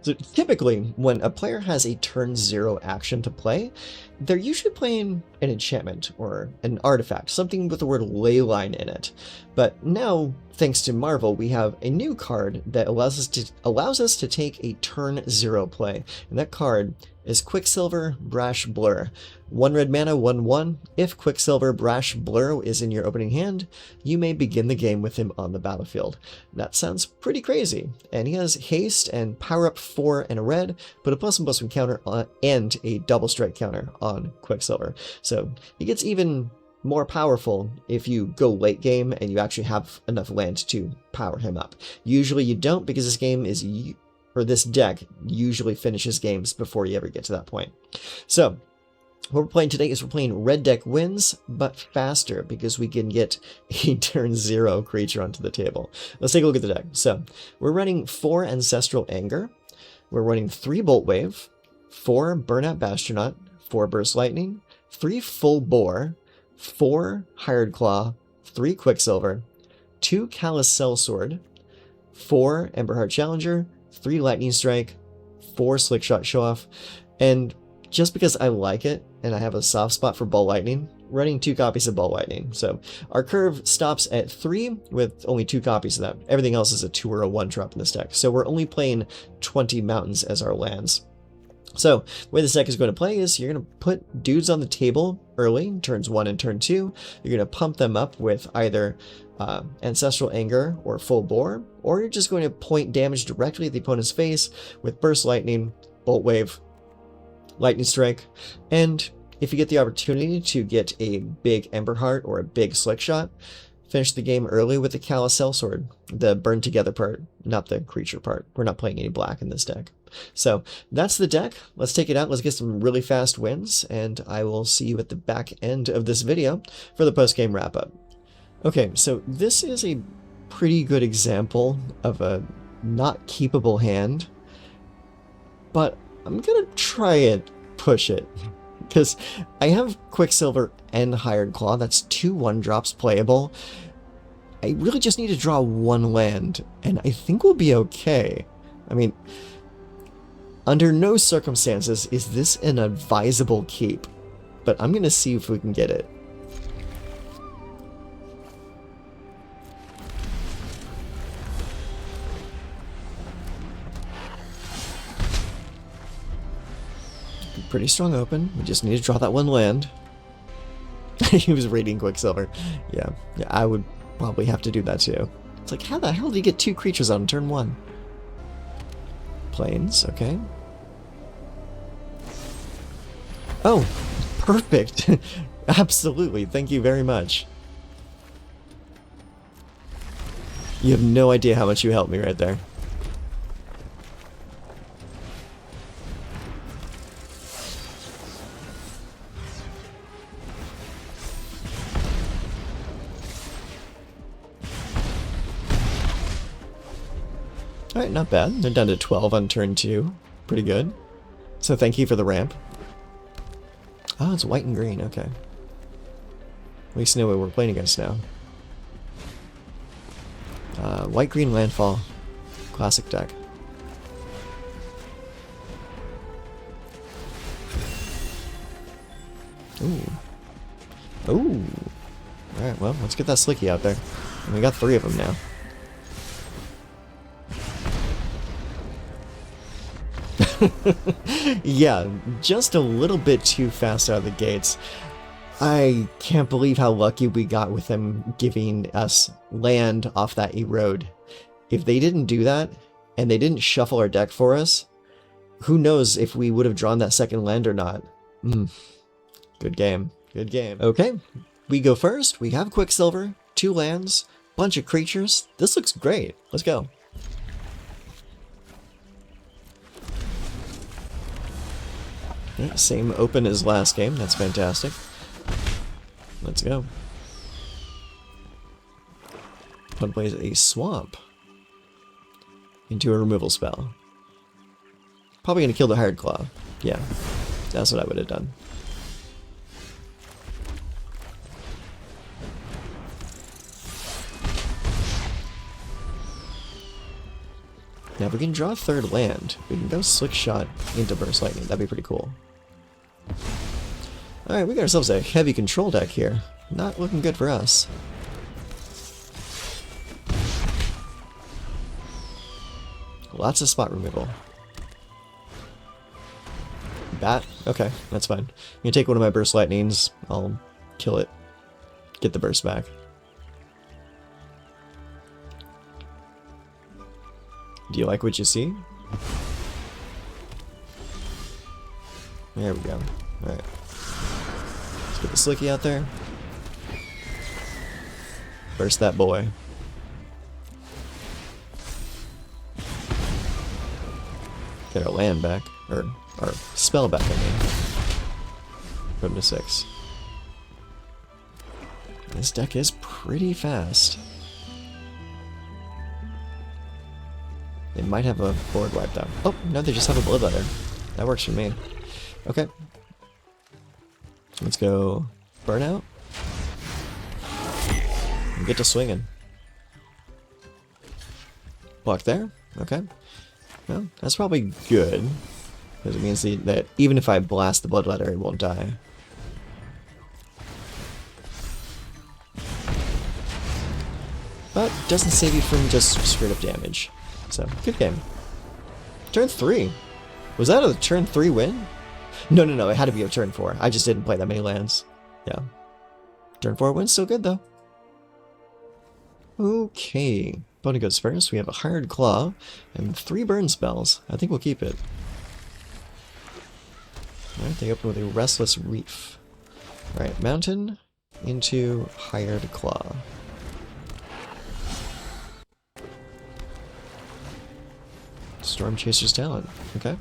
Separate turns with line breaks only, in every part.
So typically, when a player has a turn 0 action to play, they're usually playing an enchantment or an artifact, something with the word Leyline in it. But now, thanks to Marvel, we have a new card that allows us to take a turn 0 play, and that card is Quicksilver, Brash Blur. 1 red mana, 1/1. If Quicksilver, Brash Blur is in your opening hand, you may begin the game with him on the battlefield. That sounds pretty crazy, and he has haste and power up 4 and a red, but a +1/+1 counter and a double strike counter on Quicksilver. So he gets even more powerful if you go late game and you actually have enough land to power him up. Usually you don't, because this game is, or this deck usually finishes games before you ever get to that point. So what we're playing today is we're playing red deck wins, but faster, because we can get a turn 0 creature onto the table. Let's take a look at the deck. So we're running 4 Ancestral Anger, we're running 3 Boltwave, 4 Burnout Bashtronaut, 4 Burst Lightning, 3 Full Bore, 4 Hired Claw, 3 Quicksilver, 2 Callous Sell-Sword, 4 Emberheart Challenger, 3 Lightning Strike, 4 Slickshot Show-Off, and just because I like it, and I have a soft spot for Ball Lightning, running 2 copies of Ball Lightning. So our curve stops at 3 with only 2 copies of that. Everything else is a 2 or a 1 drop in this deck. So we're only playing 20 mountains as our lands. So the way this deck is going to play is you're going to put dudes on the table early, turns 1 and turn 2. You're going to pump them up with either Ancestral Anger or Full Bore, or you're just going to point damage directly at the opponent's face with Burst Lightning, Boltwave, Lightning Strike, and if you get the opportunity to get a big Emberheart or a big Slickshot, finish the game early with the Callous Sell-Sword, the burn together part, not the creature part. We're not playing any black in this deck. So that's the deck. Let's take it out. Let's get some really fast wins, and I will see you at the back end of this video for the post-game wrap-up. Okay, so this is a pretty good example of a not keepable hand, but I'm gonna try and push it, because I have Quicksilver and Hired Claw. That's 2 1-drops playable. I really just need to draw 1 land, and I think we'll be okay. I mean, under no circumstances is this an advisable keep, but I'm gonna see if we can get it. Pretty strong open. We just need to draw that 1 land. He was raiding Quicksilver. Yeah, I would probably have to do that too. It's like, how the hell do you get 2 creatures on turn 1? Plains, okay. Oh, perfect. Absolutely, thank you very much. You have no idea how much you helped me right there. Alright, not bad. They're down to 12 on turn 2. Pretty good. So thank you for the ramp. Oh, it's white and green, okay. At least know what we're playing against now. White-green landfall. Classic deck. Ooh. Ooh. Alright, well, let's get that Slicky out there. And we got 3 of them now. Yeah, just a little bit too fast out of the gates. I can't believe how lucky we got with them giving us land off that erode. If they didn't do that, and they didn't shuffle our deck for us, who knows if we would have drawn that second land or not. Good game. Good game. Okay, we go first. We have Quicksilver, 2 lands, bunch of creatures. This looks great. Let's go. Yeah, same open as last game. That's fantastic. Let's go. Opponent plays a swamp into a removal spell. Probably going to kill the Hired Claw. Yeah, that's what I would have done. Now, if we can draw a third land, we can go Slickshot into Burst Lightning. That'd be pretty cool. Alright, we got ourselves a heavy control deck here. Not looking good for us. Lots of spot removal. Bat? Okay, that's fine. I'm gonna take one of my Burst Lightnings. I'll kill it. Get the burst back. Do you like what you see? There we go. Alright. Let's get the Slicky out there. Burst that boy. Get our land back. Or our spell back, I mean. Put him to 6. This deck is pretty fast. They might have a board wipe though. Oh, no, they just have a Bloodletter. That works for me. Okay. Let's go Burnout. And get to swinging. Block there. Okay. Well, that's probably good. Because it means that even if I blast the Bloodletter, it won't die. But doesn't save you from just straight up damage. So, good game. Turn 3. Was that a turn 3 win? No, it had to be a turn 4. I just didn't play that many lands. Yeah. Turn 4 win's still good though. Okay. Opponent goes first. We have a Hired Claw and 3 burn spells. I think we'll keep it. Alright, they open with a Restless Reef. Alright, Mountain into Hired Claw. Storm Chaser's Talent. Okay.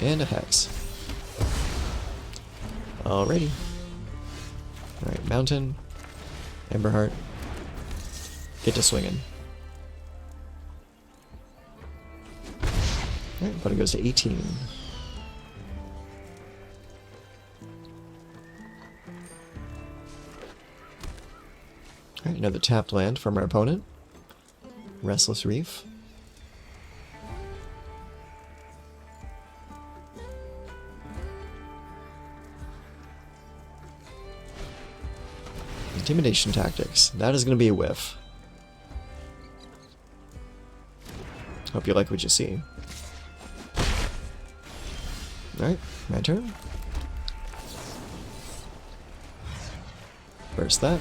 And a Hex. Alrighty. Alright, Mountain. Emberheart. Get to swinging. Alright, but it goes to 18. Alright, another tapped land from our opponent. Restless Reef. Intimidation Tactics. That is going to be a whiff. Hope you like what you see. Alright, my turn. Burst that.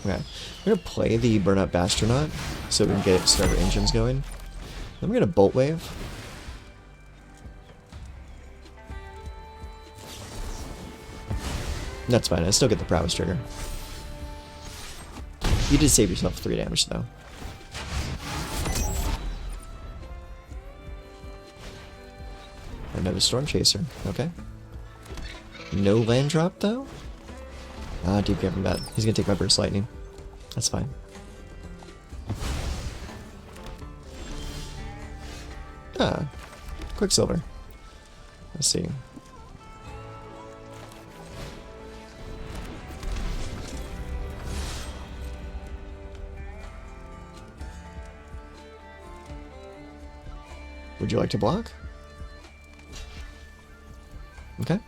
Okay, I'm going to play the Burnout Bashtronaut so we can get starter engines going. Then we're going to Boltwave. That's fine, I still get the Prowess trigger. You did save yourself 3 damage though. Another Storm Chaser, okay. No land drop though? Ah, deep care from that. He's gonna take my Burst Lightning. That's fine. Ah, Quicksilver. Let's see. Would you like to block? Okay.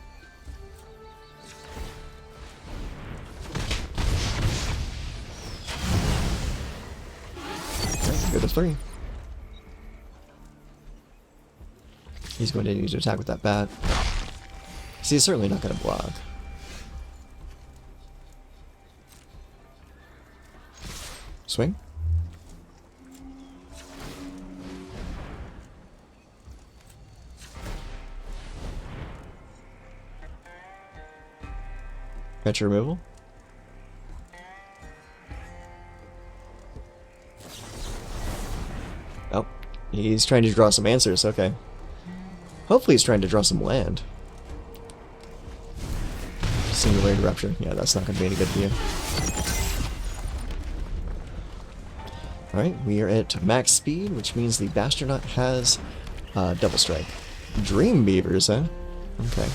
Go to 3. He's going to need to attack with that bat. See, he's certainly not going to block. Swing. Creature removal. Oh, he's trying to draw some answers, okay. Hopefully he's trying to draw some land. Singularity Rupture. Yeah, that's not going to be any good for you. Alright, we are at max speed, which means the Bashtronaut has double strike. Dream Beavers, huh? Okay.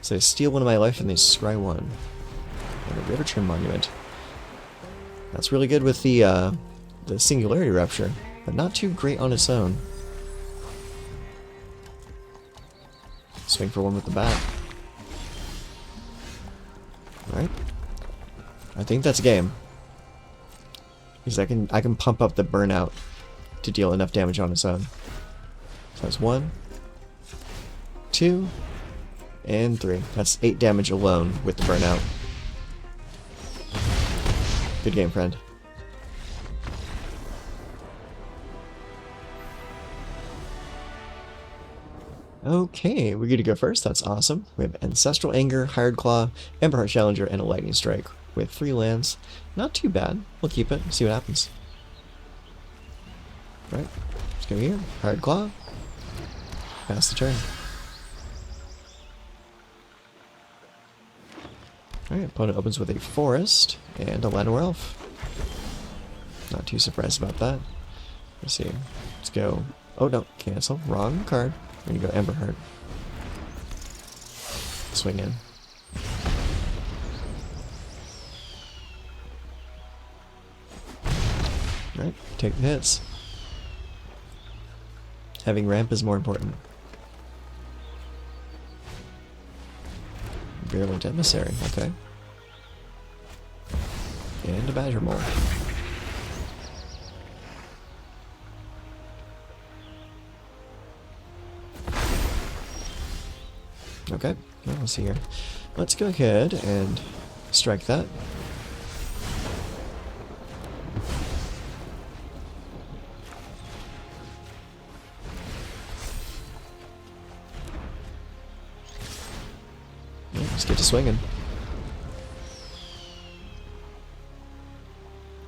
So they steal one of my life and they scry one. And a Riverturn Monument. That's really good with the Singularity Rupture, but not too great on its own. Swing for one with the bat. Alright. I think that's game. Because I can pump up the Burnout to deal enough damage on its own. So that's 1, 2, and 3. That's 8 damage alone with the Burnout. Good game, friend. Okay, we get to go first. That's awesome. We have Ancestral Anger, Hired Claw, Emberheart Challenger, and a Lightning Strike with 3 lands. Not too bad. We'll keep it. See what happens. Right. Let's go here. Hired Claw. Pass the turn. Alright, opponent opens with a Forest and a Llanowar Elf. Not too surprised about that. Let's see. Let's go. Oh no, cancel. Wrong card. We're gonna go Emberheart. Swing in. Alright, take the hits. Having ramp is more important. Virulent Emissary, okay. And a Badger Mole. Okay, well, let's see here. Let's go ahead and strike that. Let's get to swinging.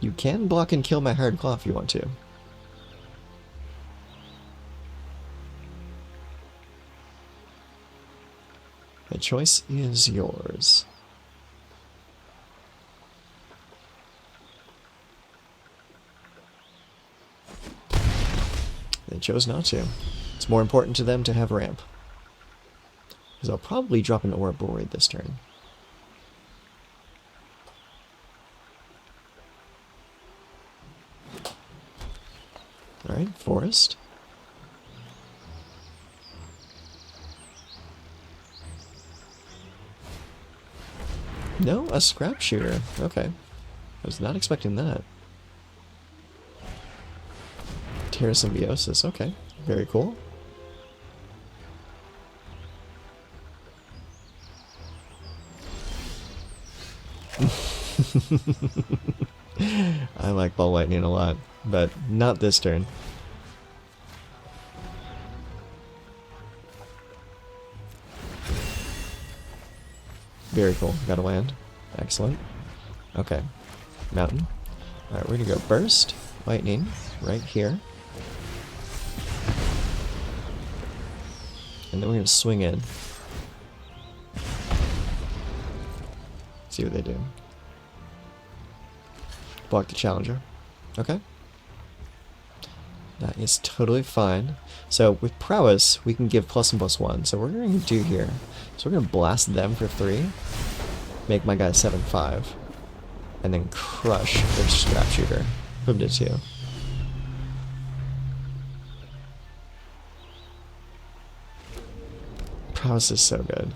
You can block and kill my Hired Claw if you want to. The choice is yours. They chose not to. It's more important to them to have ramp. Because I'll probably drop an Aura Boread this turn. Alright, Forest. No, a Scrap Shooter. Okay. I was not expecting that. Terra Symbiosis. Okay. Very cool. I like Ball Lightning a lot, but not this turn. Very cool. Got a land. Excellent. Okay. Mountain. Alright, we're gonna go Burst. Lightning. Right here. And then we're gonna swing in. See what they do. Block the Challenger. Okay. That is totally fine. So with Prowess, we can give +1/+1. So we're going to do here. So we're going to blast them for 3. Make my guy 7/5. And then crush their Scrap Shooter. Move to 2. Prowess is so good.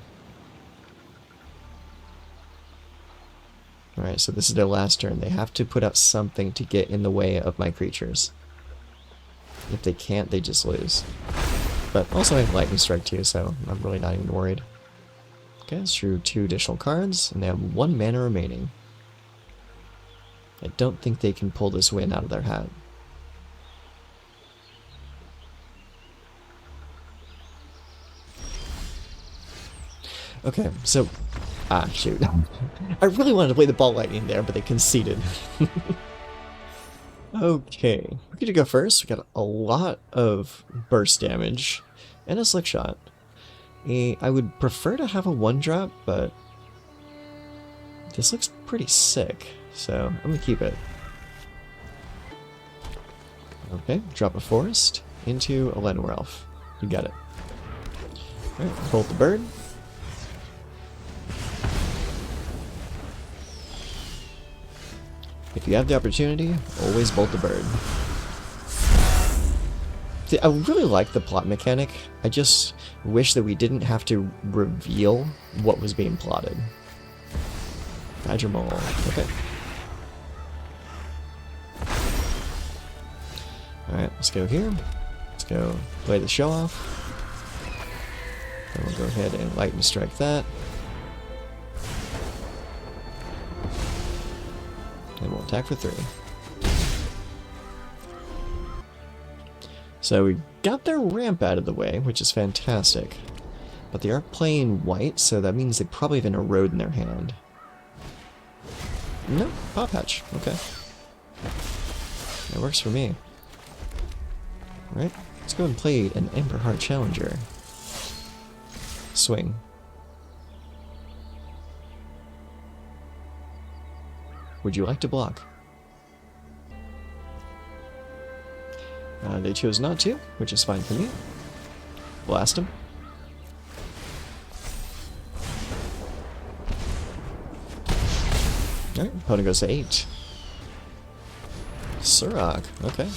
Alright, so this is their last turn. They have to put out something to get in the way of my creatures. If they can't, they just lose. But also I have Lightning Strike too, so I'm really not even worried. Okay, let's drew 2 additional cards, and they have 1 mana remaining. I don't think they can pull this win out of their hat. Okay, so... Ah, shoot. I really wanted to play the Ball Lightning there, but they conceded. Okay, we're going to go first. We got a lot of burst damage and a Slickshot. I would prefer to have a 1-drop, but this looks pretty sick, so I'm going to keep it. Okay, drop a Forest into a Llanowar Elf. You got it. Alright, bolt the bird. If you have the opportunity, always bolt the bird. See, I really like the plot mechanic. I just wish that we didn't have to reveal what was being plotted. Badger Mole. Okay. Alright, let's go here. Let's go play the Show-Off. Then we'll go ahead and lightning strike that. And we'll attack for 3. So we got their ramp out of the way, which is fantastic. But they are playing white, so that means they probably have an erode in their hand. No, Paw Patch. Okay. That works for me. Alright, let's go and play an Emberheart Challenger. Swing. Would you like to block? They chose not to, which is fine for me. Blast him. Alright, opponent goes to 8. Surrock, okay.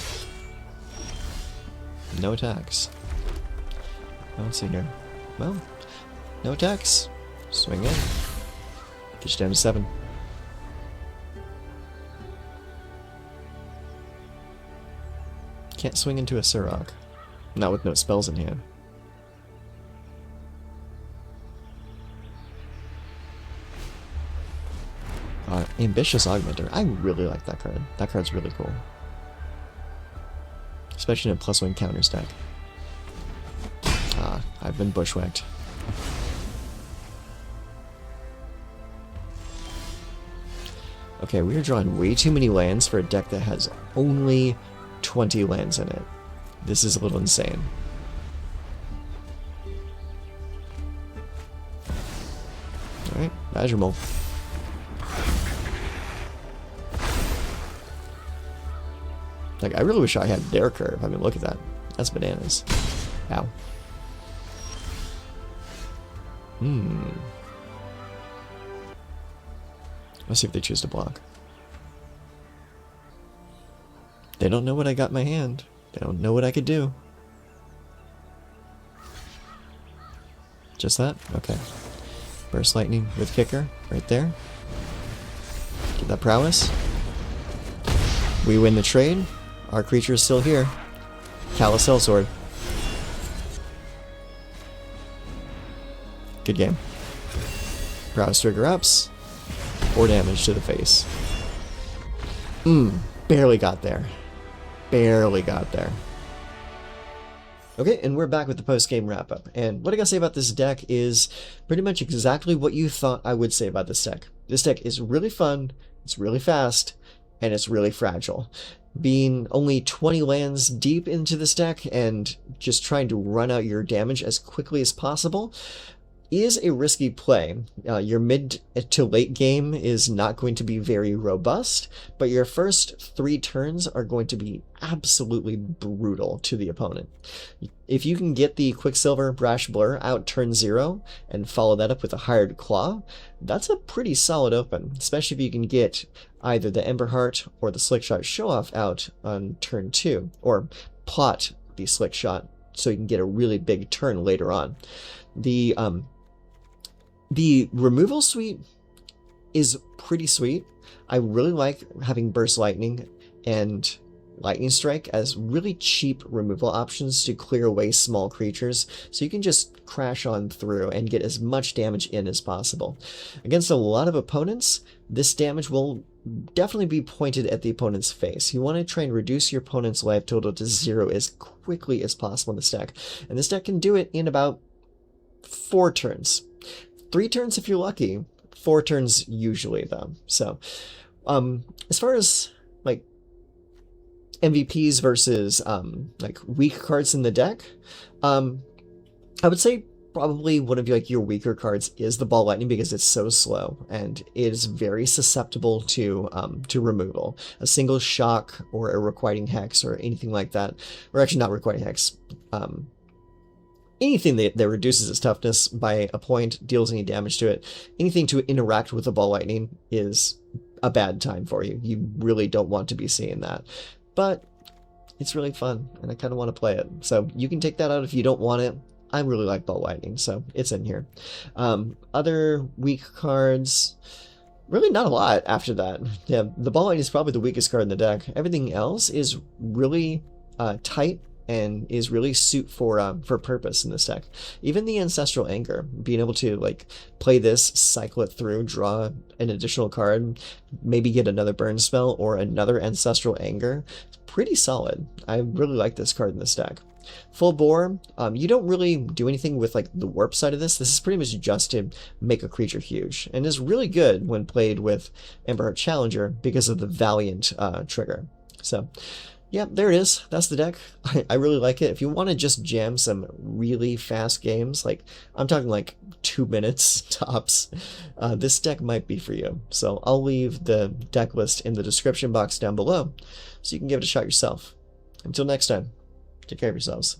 No attacks. Let's see here. Well, no attacks. Swing in. Get you down to 7. Can't swing into a Surrock. Not with no spells in hand. Ambitious Augmenter. I really like that card. That card's really cool. Especially in a +1 counter stack. I've been bushwhacked. Okay, we are drawing way too many lands for a deck that has only 20 lands in it. This is a little insane. Alright, Badger Mole. Like, I really wish I had their curve. I mean, look at that. That's bananas. Ow. Let's see if they choose to block. They don't know what I got in my hand. They don't know what I could do. Just that? Okay. Burst Lightning with Kicker right there. Get that prowess. We win the trade. Our creature is still here. Callous Sell-Sword. Good game. Prowess trigger ups. 4 damage to the face. Barely got there. Barely got there. Okay, and we're back with the post-game wrap-up. And what I gotta say about this deck is pretty much exactly what you thought I would say about this deck. This deck is really fun, it's really fast, and it's really fragile. Being only 20 lands deep into this deck and just trying to run out your damage as quickly as possible is a risky play. Your mid to late game is not going to be very robust, but your first 3 turns are going to be absolutely brutal to the opponent. If you can get the Quicksilver Brash Blur out turn 0 and follow that up with a Hired Claw, that's a pretty solid open, especially if you can get either the Emberheart or the Slickshot Show-Off out on turn 2, or plot the Slickshot so you can get a really big turn later on. The removal suite is pretty sweet. I really like having Burst Lightning and Lightning Strike as really cheap removal options to clear away small creatures, so you can just crash on through and get as much damage in as possible. Against a lot of opponents, this damage will definitely be pointed at the opponent's face. You want to try and reduce your opponent's life total to 0 as quickly as possible in this deck, and this deck can do it in about 4 turns. 3 turns if you're lucky, 4 turns usually though. So, as far as like MVPs versus like weak cards in the deck, I would say probably one of your weaker cards is the Ball Lightning, because it's so slow and it is very susceptible to removal. A single shock or a Requiting Hex or anything like that, or actually not Requiting Hex. anything that reduces its toughness by a point, deals any damage to it, anything to interact with the ball lightning is a bad time for you. You really don't want to be seeing that. But it's really fun, and I kind of want to play it. So you can take that out if you don't want it. I really like ball lightning, so it's in here. Other weak cards, really not a lot after that. Yeah, the ball lightning is probably the weakest card in the deck. Everything else is really tight and is really suit for purpose in this deck. Even the Ancestral Anger, being able to like play this, cycle it through, draw an additional card, maybe get another burn spell or another Ancestral Anger, it's pretty solid. I really like this card in this deck. Full Bore, you don't really do anything with like the warp side of this. This is pretty much just to make a creature huge, and is really good when played with Emberheart Challenger because of the Valiant trigger. So yeah, there it is. That's the deck. I really like it. If you want to just jam some really fast games, like I'm talking like 2 minutes tops, this deck might be for you. So I'll leave the deck list in the description box down below so you can give it a shot yourself. Until next time, take care of yourselves.